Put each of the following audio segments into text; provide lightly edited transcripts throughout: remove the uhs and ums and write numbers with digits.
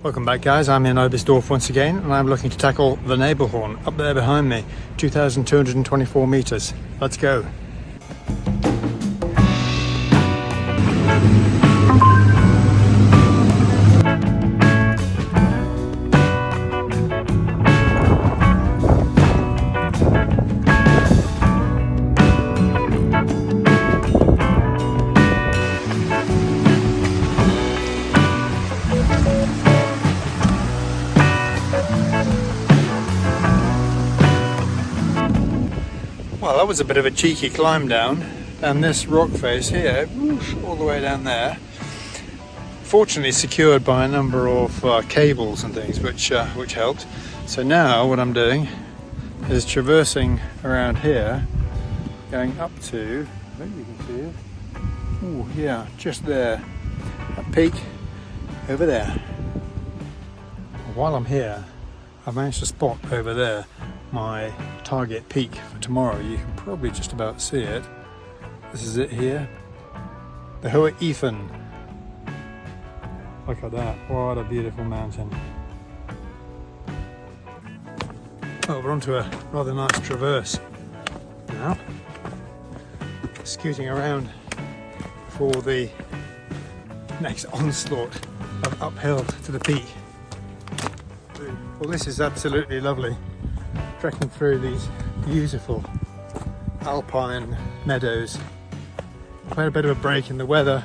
Welcome back, guys. I'm in Oberstdorf once again, and I'm looking to tackle the Nebelhorn up there behind me, 2,224 meters. Let's go. Well, that was a bit of a cheeky climb down this rock face here, all the way down there. Fortunately secured by a number of cables and things, which helped. So now what I'm doing is traversing around here, going up to, I think you can see it. Oh yeah, just there, that peak over there. While I'm here, I've managed to spot over there my target peak for tomorrow. You can probably just about see it. This is it here, the Hohe Ifen. Look at that, what a beautiful mountain. Oh, we're onto a rather nice traverse now, scooting around for the next onslaught of uphill to the peak. Well, this is absolutely lovely, trekking through these beautiful alpine meadows. Quite a bit of a break in the weather,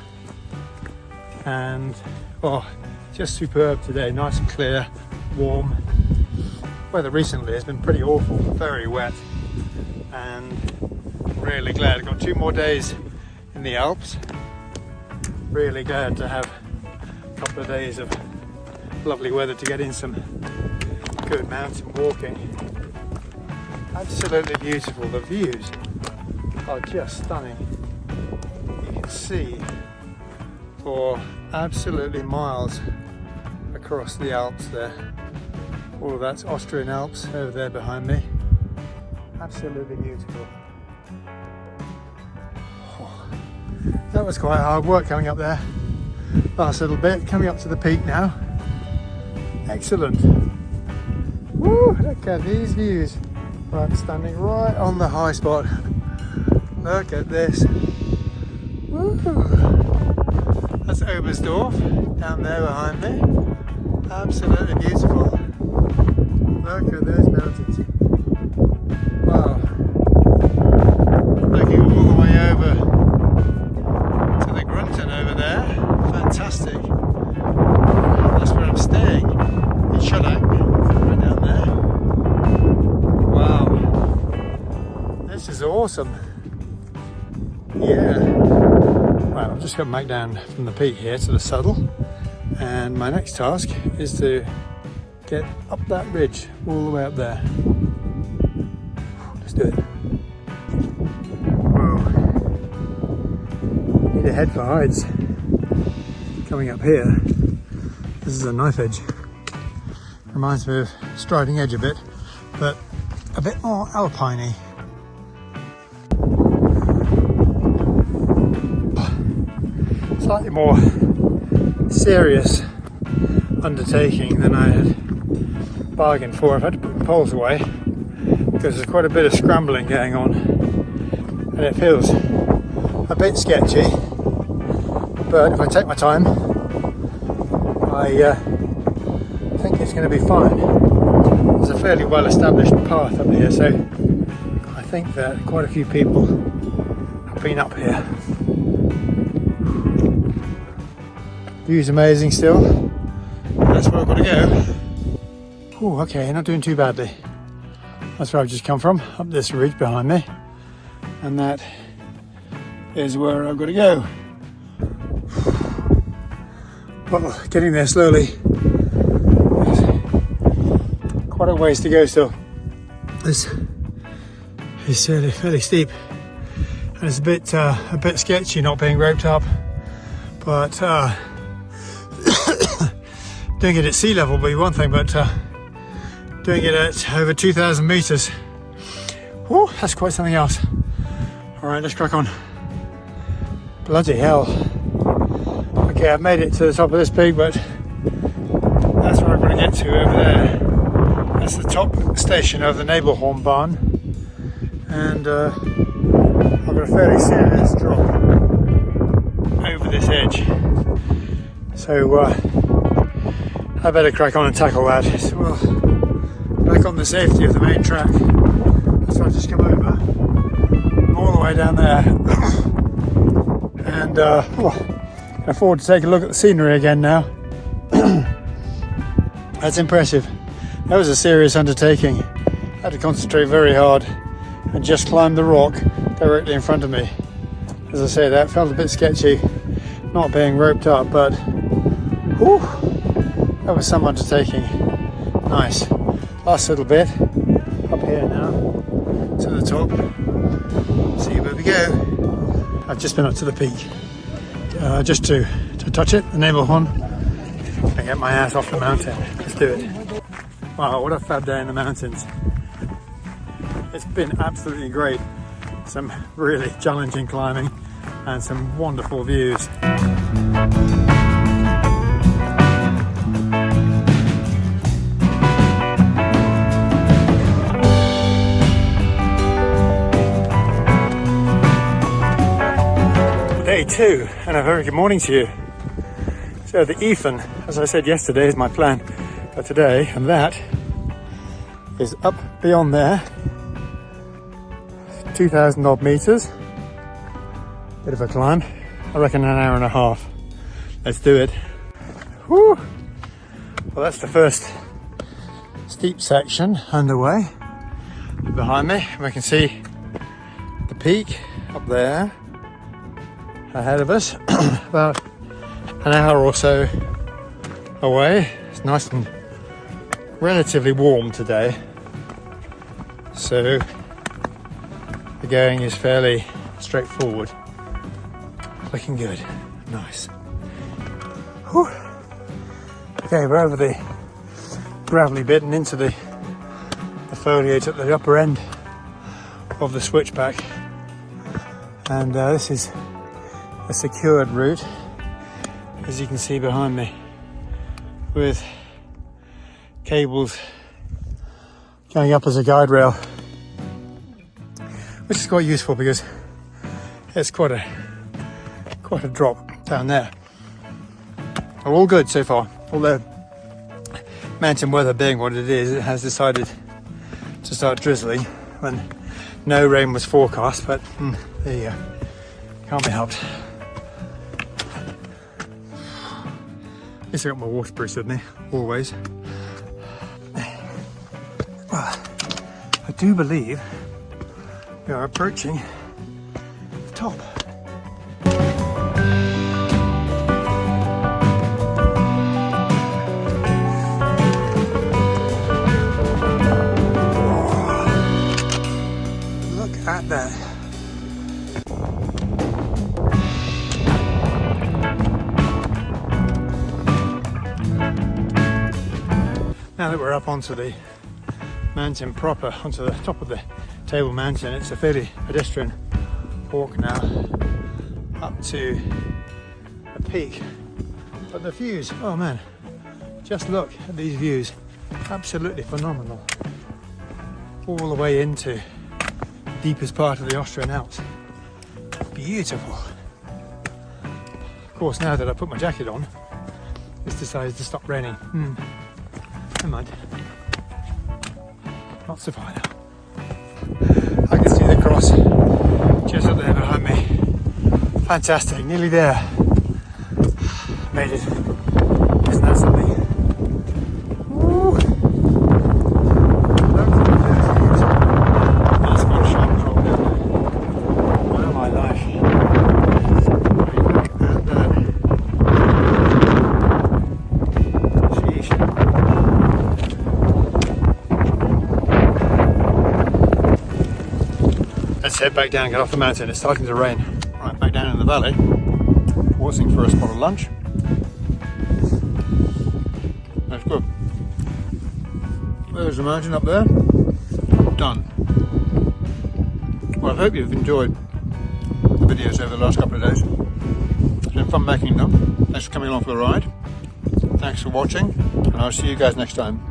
and just superb today. Nice and clear, warm. Weather recently has been pretty awful, very wet, and really glad. I've got 2 more days in the Alps. Really glad to have a couple of days of lovely weather to get in some good mountain walking. Absolutely beautiful. The views are just stunning. You can see for absolutely miles across the Alps there. All of that's Austrian Alps over there behind me. Absolutely beautiful. That was quite hard work coming up there. Last little bit, coming up to the peak now. Excellent. Woo, look at these views. I'm standing right on the high spot. Look at this. Woo. That's Oberstdorf down there behind me. Absolutely beautiful. Look at those mountains. Wow. Looking all the way over to the Grunten over there. Fantastic. That's where I'm staying, in Schottland, right down there. Wow. This is awesome. Yeah. Right, I've just come back down from the peak here to the saddle, and my next task is to get up that ridge all the way up there. Let's do it. Whoa. Need to head for heights. Coming up here, this is a knife edge. Reminds me of Striding Edge a bit, but a bit more alpine-y. Slightly more serious undertaking than I had bargained for. I've had to put the poles away because there's quite a bit of scrambling going on, and it feels a bit sketchy, but if I take my time, I think it's going to be fine. There's a fairly well established path up here, so I think that quite a few people have been up here. View's amazing still. That's where I've got to go. Oh, okay, not doing too badly. That's where I've just come from, up this ridge behind me. And that is where I've got to go. Well, getting there slowly. Quite a ways to go still. This is fairly steep, and it's a bit sketchy not being roped up, but doing it at sea level will be one thing, but doing it at over 2,000 meters, whew, that's quite something else. All right, let's crack on. Bloody hell. Okay, I've made it to the top of this peak, but to over there. That's the top station of the Nebelhorn barn, and I've got a fairly serious drop over this edge, so I better crack on and tackle that. So we'll back on the safety of the main track. So I'll just come over all the way down there and can afford to take a look at the scenery again now. That's impressive. That was a serious undertaking. I had to concentrate very hard and just climb the rock directly in front of me. As I say, that felt a bit sketchy, not being roped up, but whew, that was some undertaking. Nice. Last little bit up here now to the top. See where we go. I've just been up to the peak just to touch it, the Nebelhorn, and get my ass off the mountain. Let's do it. Wow, what a fab day in the mountains. It's been absolutely great. Some really challenging climbing and some wonderful views. Day 2, and a very good morning to you. So the Ifen, as I said yesterday, is my plan for today, and that is up beyond there, 2,000 odd meters. Bit of a climb, I reckon an hour and a half. Let's do it. Woo! Well, that's the first steep section underway. Behind me, we can see the peak up there ahead of us, about an hour or so away. It's nice and relatively warm today, so the going is fairly straightforward. Looking good. Nice. Whew. Okay, we're over the gravelly bit and into the foliage at the upper end of the switchback, and this is a secured route, as you can see behind me, with cables going up as a guide rail, which is quite useful because it's quite a drop down there. All good so far, although mountain weather being what it is, it has decided to start drizzling when no rain was forecast, but there you go, can't be helped. At least I got my waterproof with me, always. Well, I do believe we are approaching the top. Look at that. Now that we're up onto the mountain proper, onto the top of the Table Mountain, it's a fairly pedestrian walk now up to the peak. But the views, oh man, just look at these views, absolutely phenomenal. All the way into the deepest part of the Austrian Alps. Beautiful. Of course, now that I put my jacket on, it's decided to stop raining. Never mind. Not so far now. I can see the cross just up there behind me. Fantastic, nearly there. Made it. Isn't that something? Woo. That's quite a sharp drop down there. Oh my life. Let's head back down, get off the mountain. It's starting to rain. Right, back down in the valley, pausing for a spot of lunch. That's good. There's the mountain up there. Done. Well, I hope you've enjoyed the videos over the last couple of days. It's been fun making them. Thanks for coming along for the ride. Thanks for watching. and I'll see you guys next time.